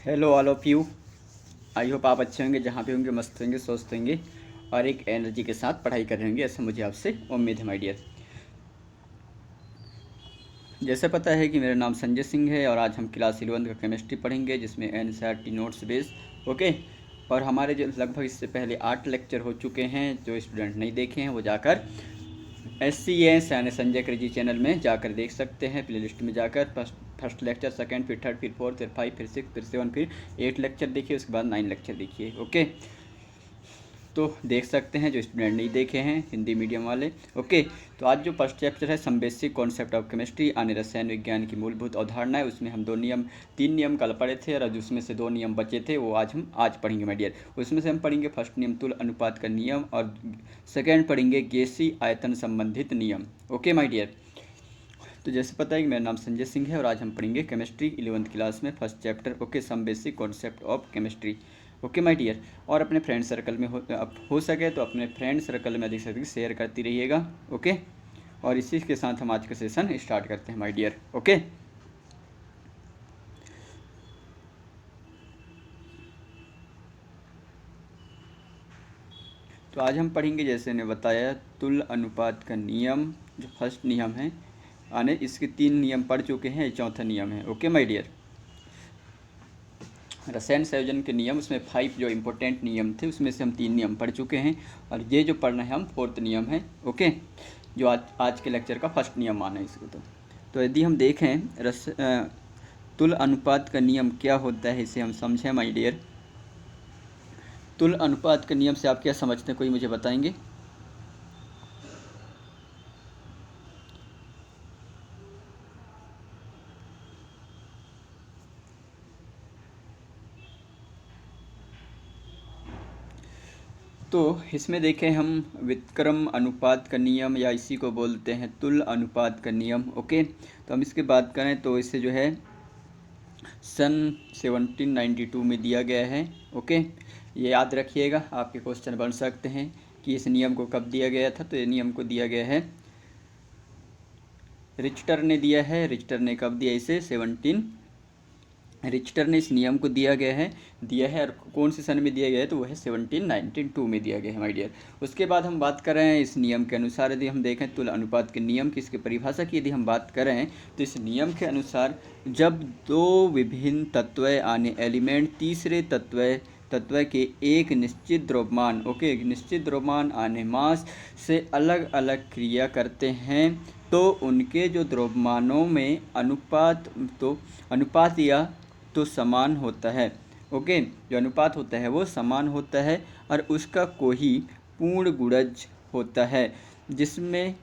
Hello all of you. I hope आप अच्छे होंगे, जहाँ भी होंगे मस्त होंगे, स्वस्थ होंगे और एक एनर्जी के साथ पढ़ाई कर रहे होंगे, ऐसा मुझे आपसे उम्मीद है माय डियर। जैसे पता है कि मेरा नाम संजय सिंह है और आज हम क्लास 11 का केमिस्ट्री पढ़ेंगे, जिसमें एनसीईआरटी नोट्स बेस। ओके। और हमारे जो लगभग इससे पहले 8 लेक्चर हो चुके हैं, जो स्टूडेंट नहीं देखे हैं वो जाकर SCS यानी संजय क्रेजी चैनल में जाकर देख सकते हैं। प्लेलिस्ट में जाकर फर्स्ट लेक्चर, सेकंड, फिर थर्ड, फिर फोर्थ, फिर 5, फिर 6, फिर 7, फिर 8 लेक्चर देखिए, उसके बाद 9 लेक्चर देखिए। ओके, तो देख सकते हैं जो स्टूडेंट नहीं देखे हैं, हिंदी मीडियम वाले। ओके, तो आज जो फर्स्ट चैप्टर है some basic concept of chemistry यानी रसायन विज्ञान की मूलभूत अवधारणा है, उसमें हम 3 नियम कल पढ़े थे और उसमें से 2 नियम बचे थे, वो आज पढ़ेंगे माय डियर। उसमें से हम पढ़ेंगे फर्स्ट नियम तुल्य अनुपात का नियम और सेकेंड पढ़ेंगे गैसीय आयतन संबंधित नियम। ओके माय डियर, तो जैसे पता है कि मेरा नाम संजय सिंह है और आज हम पढ़ेंगे केमिस्ट्री 11th क्लास में first chapter. Okay, some basic concept of chemistry. Okay my dear, और अपने फ्रेंड सर्कल में हो सके तो अपने फ्रेंड सर्कल में अधिक से अधिक शेयर करती रहिएगा। ओके, और इसी के साथ हम आज का सेशन स्टार्ट करते हैं माय डियर। ओके, तो आज हम पढ़ेंगे, जैसे ने बताया, तुल्य अनुपात का नियम, जो फर्स्ट नियम है। आने इसके 3 नियम पढ़ चुके हैं, चौथा नियम है। ओके माय डियर, रसायन संयोजन के नियम, उसमें 5 जो इम्पोर्टेंट नियम थे उसमें से हम 3 नियम पढ़ चुके हैं और ये जो पढ़ना है हम 4th नियम है। ओके, जो आज के लेक्चर का फर्स्ट नियम माना है इसको। तो यदि हम देखें तुल्य अनुपात का नियम क्या होता है, इसे हम समझें माय डियर। तुल्य अनुपात के नियम से आप क्या समझते हैं, कोई मुझे बताएंगे? तो इसमें देखें हम व्युत्क्रम अनुपात का नियम, या इसी को बोलते हैं तुल्य अनुपात का नियम। ओके, तो हम इसकी बात करें तो इसे जो है सन 1792 में दिया गया है। ओके, ये याद रखिएगा, आपके क्वेश्चन बन सकते हैं कि इस नियम को कब दिया गया था। तो ये नियम को दिया गया है, रिचटर ने दिया है। रिचटर ने कब दिया इसे? रिचटर ने इस नियम को दिया है और कौन से सन में दिया गया है? तो वो है 1792 में दिया गया है माय डियर। उसके बाद हम बात कर रहे हैं इस नियम के अनुसार, यदि हम देखें तुल्य अनुपात के नियम की इसकी परिभाषा की यदि हम बात करें तो इस नियम के अनुसार जब 2 विभिन्न तत्व यानी एलिमेंट तीसरे तत्व के एक निश्चित द्रव्यमान, ओके, एक निश्चित द्रव्यमान यानी मास से अलग अलग क्रिया करते हैं तो उनके जो द्रव्यमानों में अनुपात या तो समान होता है। ओके, जो अनुपात होता है वो समान होता है और उसका कोई पूर्ण गुणज होता है जिसमें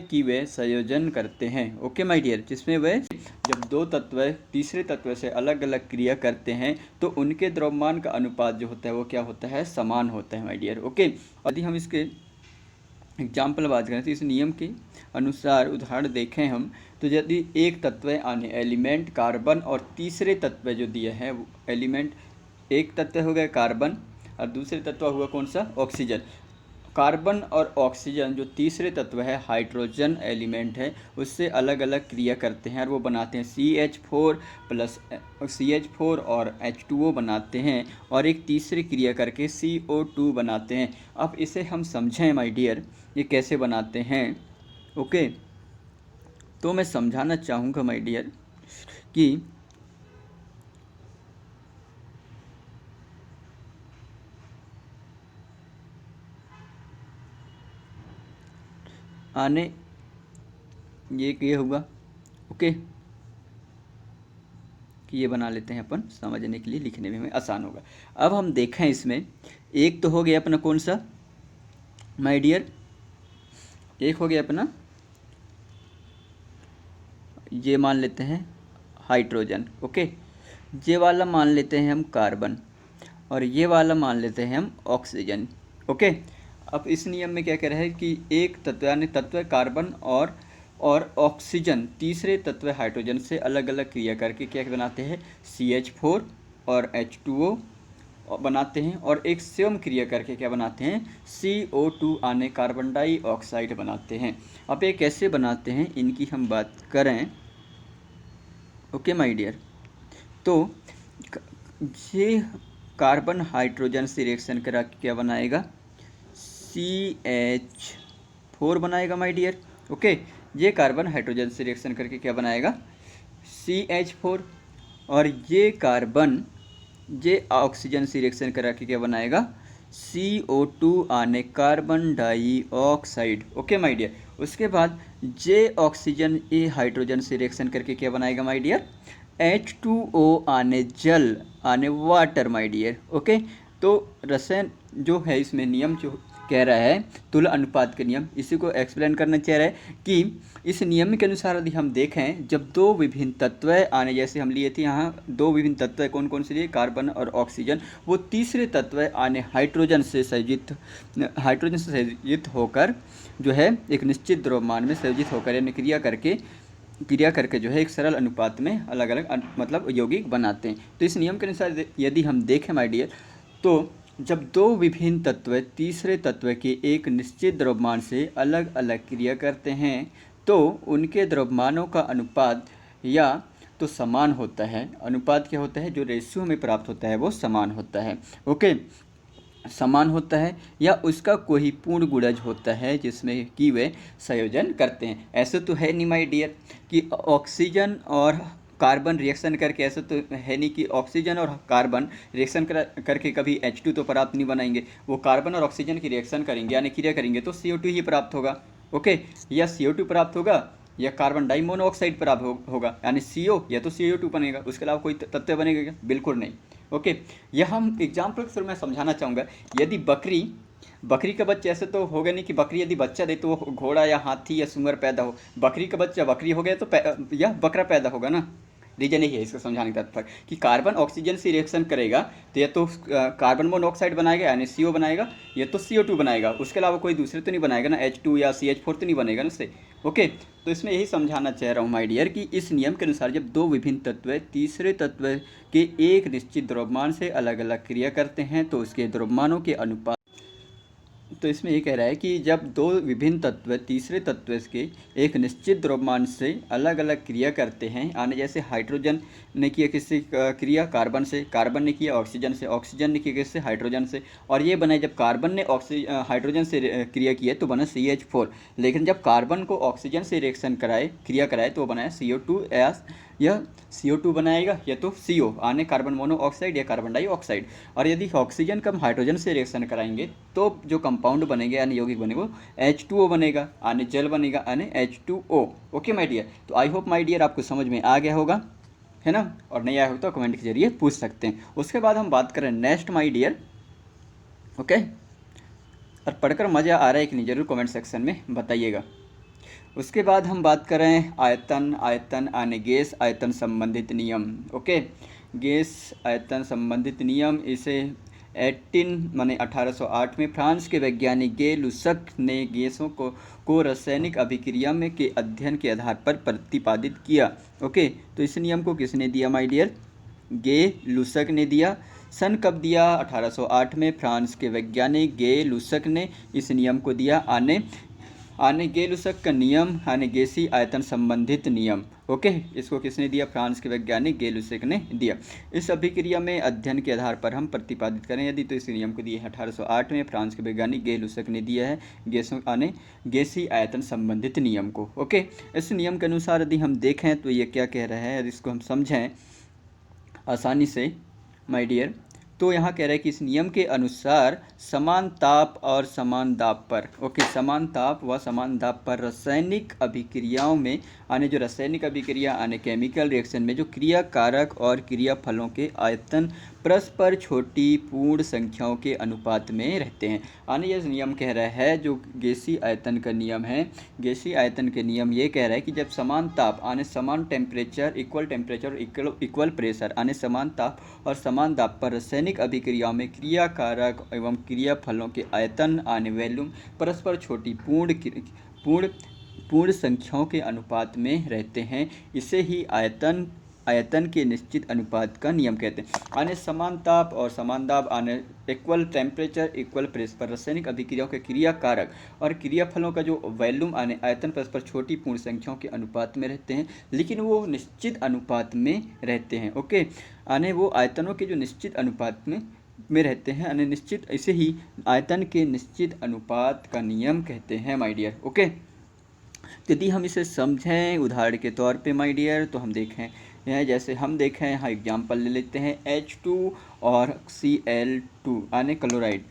कि वे संयोजन करते हैं। ओके माय डियर, जिसमें वे जब 2 तत्व तीसरे तत्व से अलग अलग क्रिया करते हैं तो उनके द्रव्यमान का अनुपात जो होता है वो क्या होता है? समान होता है माय डियर। ओके, यदि हम इसके एग्जाम्पल बात करें तो इस नियम के अनुसार उदाहरण देखें हम, तो यदि एक तत्व यानी एलिमेंट कार्बन और तीसरे तत्व जो दिए हैं वो एलिमेंट, एक तत्व हो गया कार्बन और दूसरे तत्व हुआ कौन सा? ऑक्सीजन। कार्बन और ऑक्सीजन जो तीसरे तत्व है हाइड्रोजन एलिमेंट है, उससे अलग अलग क्रिया करते हैं और वो बनाते हैं CH4 और H2O बनाते हैं और एक तीसरी क्रिया करके CO2 बनाते हैं। अब इसे हम समझें माय डियर, ये कैसे बनाते हैं। ओके, तो मैं समझाना चाहूँगा माय डियर कि ये होगा। ओके, कि ये बना लेते हैं अपन, समझने के लिए लिखने में हमें आसान होगा। अब हम देखें इसमें एक तो हो गया अपना कौन सा माय डियर? एक हो गया अपना, ये मान लेते हैं हाइड्रोजन। ओके, ये वाला मान लेते हैं हम कार्बन और ये वाला मान लेते हैं हम ऑक्सीजन। ओके, अब इस नियम में क्या कह रहा है कि एक तत्व यानी तत्व कार्बन और ऑक्सीजन तीसरे तत्व हाइड्रोजन से अलग अलग क्रिया करके क्या बनाते हैं? CH4 और H2O बनाते हैं और एक स्वयं क्रिया करके क्या बनाते हैं? CO2 यानी कार्बन डाइऑक्साइड बनाते हैं। अब ये कैसे बनाते हैं इनकी हम बात करें। ओके माय डियर, तो ये कार्बन हाइड्रोजन से रिएक्शन करा के क्या बनाएगा, CH4 बनाएगा माय डियर। ओके, ये कार्बन हाइड्रोजन से रिएक्शन करके क्या बनाएगा, CH4। और ये कार्बन ये ऑक्सीजन से रिएक्शन करा के क्या बनाएगा, CO2 आने carbon dioxide. Okay my dear. उसके बाद ये ऑक्सीजन ये हाइड्रोजन से रिएक्शन करके क्या बनाएगा माय डियर, H2O आने जल आने वाटर माय डियर। ओके, तो रसायन जो है इसमें नियम जो कह रहा है तुल्य अनुपात के नियम, इसी को एक्सप्लेन करना चाह रहा है कि इस नियम के अनुसार यदि हम देखें जब दो विभिन्न तत्व आने, जैसे हम लिए थे यहाँ दो विभिन्न तत्व कौन कौन से लिए, कार्बन और ऑक्सीजन, वो तीसरे तत्व आने हाइड्रोजन से संयोजित होकर जो है एक निश्चित द्रव्यमान में संयोजित होकर यानी क्रिया करके जो है एक सरल अनुपात में अलग अलग मतलब यौगिक बनाते हैं। तो इस नियम के अनुसार यदि हम देखें माय डियर, तो जब दो विभिन्न तत्व तीसरे तत्व के एक निश्चित द्रव्यमान से अलग अलग क्रिया करते हैं तो उनके द्रव्यमानों का अनुपात या तो समान होता है। अनुपात क्या होता है, जो रेशियो हमें प्राप्त होता है वो समान होता है। ओके, समान होता है या उसका कोई पूर्ण गुणज होता है जिसमें कि वे संयोजन करते हैं। ऐसे तो है नहीं माय डियर कि ऑक्सीजन और कार्बन रिएक्शन करके, ऐसा तो है नहीं कि ऑक्सीजन और कार्बन रिएक्शन करके कभी H2 तो प्राप्त नहीं बनाएंगे। वो कार्बन और ऑक्सीजन की रिएक्शन करेंगे यानी क्रिया करेंगे तो CO2 ही प्राप्त होगा। ओके, या CO2 प्राप्त होगा या कार्बन डाइमोनोऑक्साइड प्राप्त होगा यानी CO या तो CO2 बनेगा, उसके अलावा कोई तत्व बनेगा क्या, बिल्कुल नहीं। ओके, यह हम एग्जाम्पल के थ्रू मैं समझाना चाहूँगा। यदि बकरी का बच्चा, ऐसे तो होगा नहीं कि बकरी यदि बच्चा दे तो वो घोड़ा या हाथी या सूअर पैदा हो, बकरी का बच्चा बकरी हो गया तो यह बकरा पैदा होगा ना। रीजन यही है इसको समझाने का तात्पर्य कि कार्बन ऑक्सीजन से रिएक्शन करेगा तो या तो कार्बन मोनोऑक्साइड बनाएगा यानी CO बनाएगा या तो CO2 बनाएगा, उसके अलावा कोई दूसरे तो नहीं बनाएगा ना, H2 या CH4 तो नहीं बनेगा ना उससे। ओके, तो इसमें यही समझाना चाह रहा हूँ माय डियर कि इस नियम के अनुसार जब दो विभिन्न तत्व तीसरे तत्व के एक निश्चित द्रव्यमान से अलग अलग क्रिया करते हैं तो उसके द्रव्यमानों के अनुपात, तो इसमें ये कह रहा है कि जब दो विभिन्न तत्व तीसरे तत्व के एक निश्चित द्रव्यमान से अलग अलग क्रिया करते हैं, आने जैसे हाइड्रोजन ने किया किससे क्रिया, कार्बन से, कार्बन ने किया ऑक्सीजन से, ऑक्सीजन ने किया किससे, हाइड्रोजन से, और ये बने जब कार्बन ने हाइड्रोजन से क्रिया की है तो बना CH4। लेकिन जब कार्बन को ऑक्सीजन से रिएक्शन क्रिया कराए तो वो बनाया CO2 यह CO2 बनाएगा या तो CO आने कार्बन मोनोऑक्साइड या कार्बन डाइऑक्साइड। और यदि ऑक्सीजन कम हाइड्रोजन से रिएक्शन कराएंगे तो जो कंपाउंड बनेगा यानी यौगिक बनेगा वो H2O बनेगा, आने जल बनेगा आने H2O। ओके माय डियर, तो आई होप माय डियर आपको समझ में आ गया होगा, है ना, और नहीं आया हो तो कमेंट के जरिए पूछ सकते हैं। उसके बाद हम बात करें नेक्स्ट माय डियर। ओके, और पढ़कर मज़ा आ रहा है कि नहीं ज़रूर कमेंट सेक्शन में बताइएगा। उसके बाद हम बात करें आयतन आने गैस आयतन संबंधित नियम। ओके, गैस आयतन संबंधित नियम, इसे 1808 में फ्रांस के वैज्ञानिक गे लुसक ने गैसों को रासायनिक अभिक्रिया में के अध्ययन के आधार पर प्रतिपादित किया। ओके, तो इस नियम को किसने दिया माय डियर, गे लुसक ने दिया। सन कब दिया, 1808 में फ्रांस के वैज्ञानिक गे लुसक ने इस नियम को दिया। आने गे लुसक का नियम आने गैसीय आयतन संबंधित नियम। ओके, इसको किसने दिया, फ्रांस के वैज्ञानिक गे लुसक ने दिया। इस अभिक्रिया में अध्ययन के आधार पर हम प्रतिपादित करें यदि तो इस नियम को दिए 1808 में फ्रांस के वैज्ञानिक गे लुसक ने दिया है गैसीय आयतन संबंधित नियम को। ओके, इस नियम के अनुसार यदि हम देखें तो ये क्या कह रहा है, यदि इसको हम समझें आसानी से माय डियर, तो यहाँ कह रहा है कि इस नियम के अनुसार समान ताप और समान दाब पर, ओके, समान ताप व समान दाब पर रासायनिक अभिक्रियाओं में आने जो रासायनिक अभिक्रिया आने केमिकल रिएक्शन में जो क्रिया कारक और क्रिया फलों के आयतन परस्पर छोटी पूर्ण संख्याओं के अनुपात में रहते हैं। आने यह नियम कह रहा है जो गैसीय आयतन का नियम है, गैसीय आयतन के नियम ये कह रहा है कि जब समान ताप आने समान टेम्परेचर और इक्वल प्रेशर आने समान ताप और समान दाब पर रासायनिक अभिक्रियाओं में क्रिया कारक एवं क्रिया फलों के आयतन आने वॉल्यूम परस्पर छोटी पूर्ण संख्याओं के अनुपात में रहते हैं, इसे ही आयतन आयतन के निश्चित अनुपात का नियम कहते हैं। आने समान ताप और समान दाब, आने इक्वल टेम्परेचर इक्वल प्रेशर पर रासायनिक अभिक्रियाओं के क्रिया कारक और क्रियाफलों का जो वॉल्यूम आने आयतन परस्पर छोटी पूर्ण संख्याओं के अनुपात में रहते हैं, लेकिन वो निश्चित अनुपात में रहते हैं। ओके, आने वो आयतनों के जो निश्चित अनुपात में रहते हैं, यानी निश्चित, इसे ही आयतन के निश्चित अनुपात का नियम कहते हैं माय डियर। ओके, यदि हम इसे समझें उदाहरण के तौर पे माय डियर, तो हम देखें जैसे हम देखें यहाँ एग्जाम्पल ले लेते हैं H2 और Cl2 आने क्लोराइड,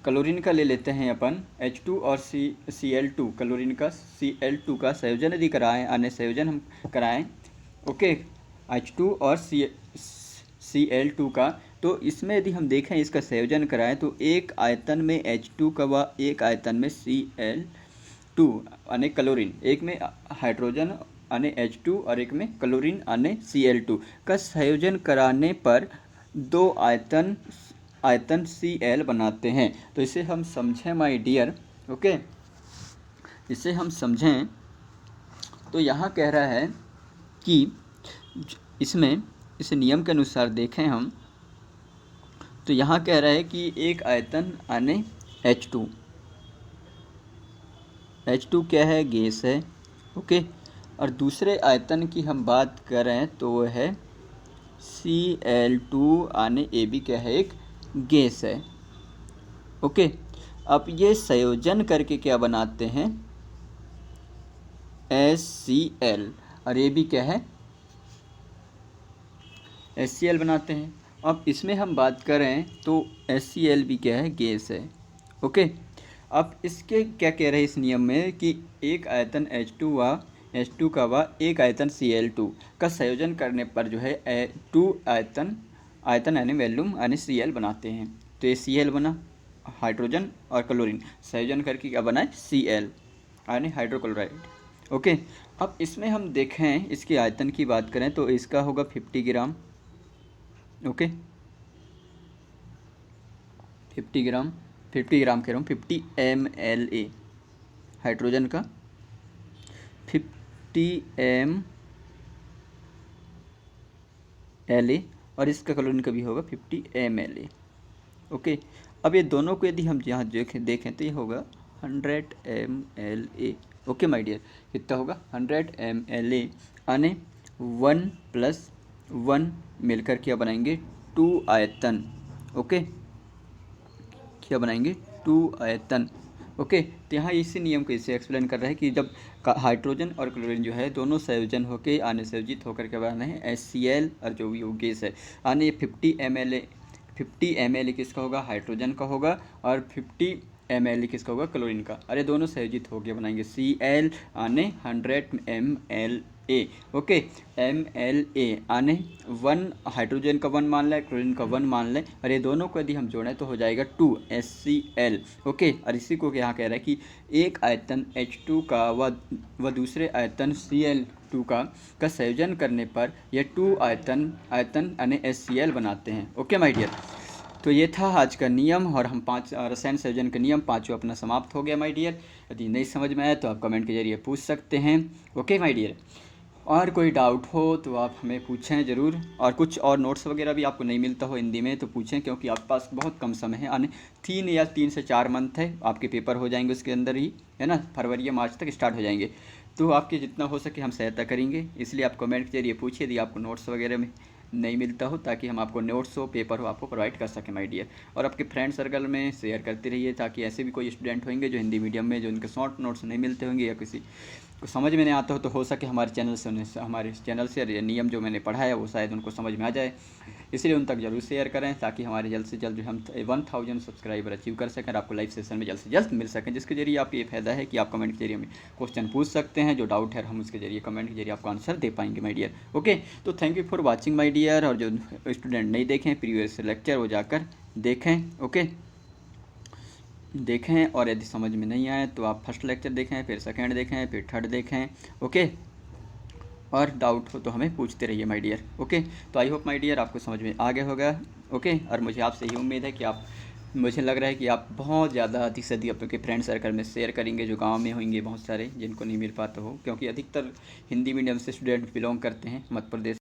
क्लोरीन का ले लेते हैं अपन H2 और Cl2, क्लोरीन का Cl2 का संयोजन यदि कराएं, आने संयोजन हम कराएं, ओके, H2 और Cl2 का, तो इसमें यदि हम देखें इसका संयोजन कराएं तो एक आयतन में H2 का व एक आयतन में Cl2 यानी क्लोरीन, एक में हाइड्रोजन यानी H2 और एक में क्लोरीन यानी Cl2 का संयोजन कराने पर दो आयतन Cl बनाते हैं। तो इसे हम समझें माय डियर, ओके, इसे हम समझें तो यहाँ कह रहा है कि इसमें इस नियम के अनुसार देखें हम तो यहाँ कह रहा है कि एक आयतन यानी H2 क्या है, गैस है, ओके, और दूसरे आयतन की हम बात करें तो वह है Cl2 यानी AB क्या है, एक गैस है, ओके। अब ये संयोजन करके क्या बनाते हैं, HCl, और AB क्या है, HCl बनाते हैं। अब इसमें हम बात करें तो HCl भी क्या है, गैस है, ओके। अब इसके क्या कह रहे हैं इस नियम में कि एक आयतन H2 का व एक आयतन Cl2 का संयोजन करने पर जो है टू आयतन यानी वॉल्यूम यानी Cl बनाते हैं। तो ये Cl बना, हाइड्रोजन और क्लोरीन संयोजन करके क्या बना है, Cl यानी हाइड्रोक्लोराइड, ओके। अब इसमें हम देखें इसके आयतन की बात करें तो इसका होगा 50 ग्राम, ओके, 50 ग्राम कह रहा हूँ, 50 mLa हाइड्रोजन का, 50 mLa, और इसका क्लोरीन का भी होगा 50 mLa, ओके। अब ये दोनों को यदि हम यहाँ देखें तो ये होगा 100 mLa, ओके माय डियर, कितना होगा 100 mLa, यानी 1 + 1 मिलकर क्या बनाएंगे, 2 आयतन, ओके, क्या बनाएंगे, 2 आयतन, ओके। तो यहाँ इसी नियम को इसे एक्सप्लेन कर रहा है कि जब हाइड्रोजन और क्लोरीन जो है दोनों संयोजन होकर आने संयोजित होकर के बना है HCl, और जो भी वो गैस है आने 50 mLa किसका होगा, हाइड्रोजन का होगा, और 50 mLa किसका होगा, क्लोरीन का, अरे दोनों संयोजित होकर बनाएंगे Cl आने 100 mLa, ओके, mLa आने 1 हाइड्रोजन का 1 मान लें, क्लोरीन का 1 मान लें, और ये दोनों को यदि हम जोड़ें तो हो जाएगा 2 HCl, ओके। और इसी को यहाँ कह रहा है कि एक आयतन H2 का व दूसरे आयतन Cl2 का संयोजन करने पर ये 2 आयतन यानी HCl बनाते हैं, ओके माय डियर। तो ये था आज का नियम, और हम 5 रसायन संयोजन का नियम 5 अपना समाप्त हो गया माय डियर। यदि नहीं समझ में आया तो आप कमेंट के जरिए पूछ सकते हैं, ओके माय डियर। और कोई डाउट हो तो आप हमें पूछें ज़रूर, और कुछ और नोट्स वगैरह भी आपको नहीं मिलता हो हिंदी में तो पूछें, क्योंकि आपके पास बहुत कम समय है, आने 3 से 4 मंथ है, आपके पेपर हो जाएंगे उसके अंदर ही, है ना, फरवरी या मार्च तक स्टार्ट हो जाएंगे। तो आपकी जितना हो सके हम सहायता करेंगे, इसलिए आप कमेंट के जरिए पूछिए यदि आपको नोट्स वगैरह में नहीं मिलता हो, ताकि हम आपको नोट्स हो, पेपर हो, आपको प्रोवाइड कर सकें माय डियर। और आपके फ्रेंड सर्कल में शेयर करते रहिए, ताकि ऐसे भी कोई स्टूडेंट होंगे जो हिंदी मीडियम में जो उनके शॉर्ट नोट्स नहीं मिलते होंगे या किसी को समझ में नहीं आता हो सके हमारे चैनल से नियम जो मैंने पढ़ा है वो शायद उनको समझ में आ जाए, इसलिए उन तक जरूर शेयर करें, ताकि हमारे जल्द से जल्द जो हम 1000 सब्सक्राइबर अचीव कर सकें और आपको लाइव सेशन में जल्द से जल्द मिल सकें, जिसके जरिए आपको ये फ़ायदा है कि आप कमेंट के जरिए हमें क्वेश्चन पूछ सकते हैं, जो डाउट है हम उसके जरिए कमेंट के जरिए आपको आंसर दे पाएंगे माय डियर, ओके। तो thank you for watching my dear, और जो स्टूडेंट नहीं देखें प्रीवियस लेक्चर वो जाकर देखें, ओके, देखें। और यदि समझ में नहीं आए तो आप फर्स्ट लेक्चर देखें, फिर सेकंड देखें, फिर थर्ड देखें, ओके। और डाउट हो तो हमें पूछते रहिए माय डियर, ओके। तो आई होप माय डियर आपको समझ में आ गया होगा, ओके। और मुझे आपसे यही उम्मीद है कि मुझे लग रहा है कि आप बहुत ज़्यादा अधिक से अधिक अपने फ्रेंड सर्कल में शेयर करेंगे, जो गांव में होंगे बहुत सारे जिनको नहीं मिल पाता हो, क्योंकि अधिकतर हिंदी मीडियम से स्टूडेंट बिलोंग करते हैं मध्य प्रदेश